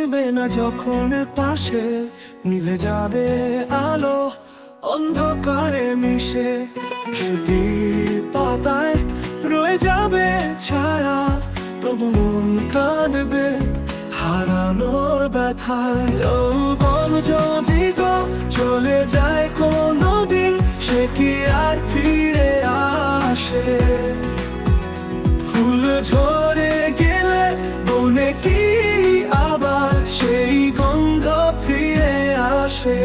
থাকবে না যখন পাশে, নিভে যাবে আলো অন্ধকারে মিশে। স্মৃতির পাতায় রয়ে যাবে ছায়া, তবু মন কাঁদবে হারানোর ব্যথায়। যৌবন যদি গো চলে যায় কোনোদিন, সে কি আর ফিরে আসে? ফুল ঝরে গেলে বনে কি আবার সেই গন্ধ ফিরে আসে?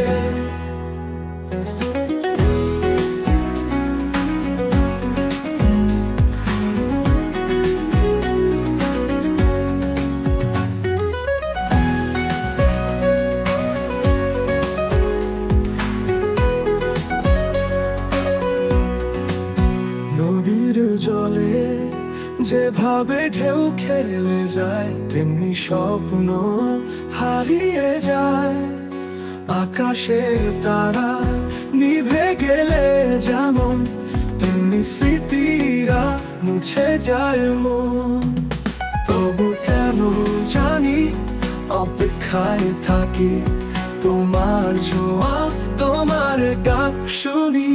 নদীর জলে যেভাবে ঢেউ খেলে যায়, তেমনি স্বপ্ন হারিয়ে যায়। আকাশের তারা নিভে গেলে যেমন, তেমনি স্মৃতিরা মুছে যায় মন। তবু কেন জানি অপেক্ষায় থাকি, তোমার ছোঁয়া তোমার ডাক শুনি।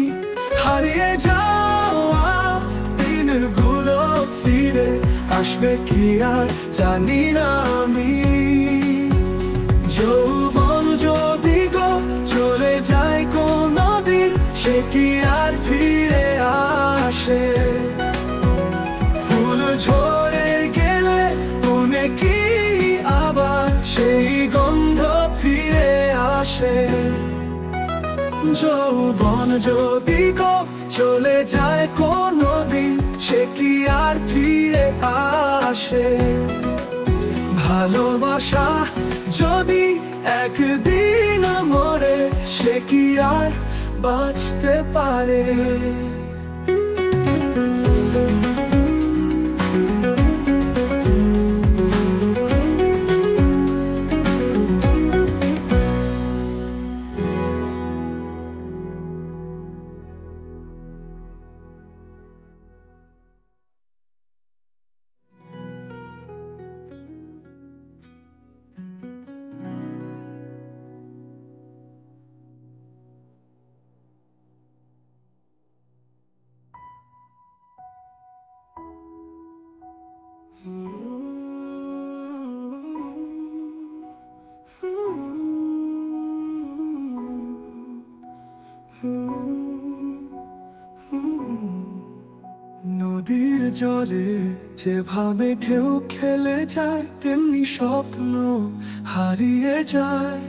হারিয়ে যাওয়া দিনগুলো ফিরে আসবে কি আর জানি না আমি। যৌবন যদি গো চলে যায় কোনোদিন, সে কি আর ফিরে আসে? ফুল ঝরে গেলে মনে কি আবার সেই গন্ধ ফিরে আসে? যৌবন যদি গো চলে যায় কোনোদিন, সে কি আর ফিরে আসে? ভালোবাসা যদি একদিন মরে, সে কি আর বাঁচতে পারে? নদীর জলে যেভাবে ঢেউ খেলে যায়, তেমনি স্বপ্ন হারিয়ে যায়।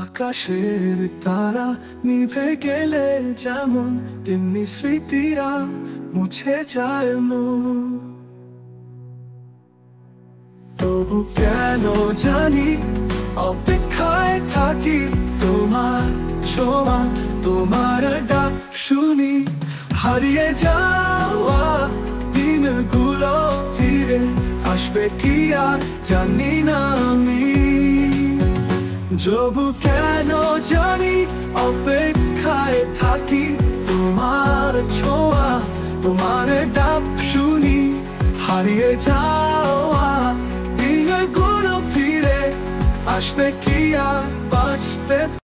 আকাশের তারা নিভে গেলে যেমন, তেমনি স্মৃতিরা মুছে যায় মন। তবু কেন জানি অপেক্ষায় থাকি, তোমার ছোঁয়া তোমার ডাক শুনি। হারিয়ে যাওয়া দিনগুলো ফিরে আসবে কি আর জানি না আমি। তবু কেন জানি অপেক্ষায় থাকি, তোমার ছোঁয়া তোমার ডাক শুনি। হারিয়ে যাওয়া দিনগুলো ফিরে আসবে কি আর বাঁচতে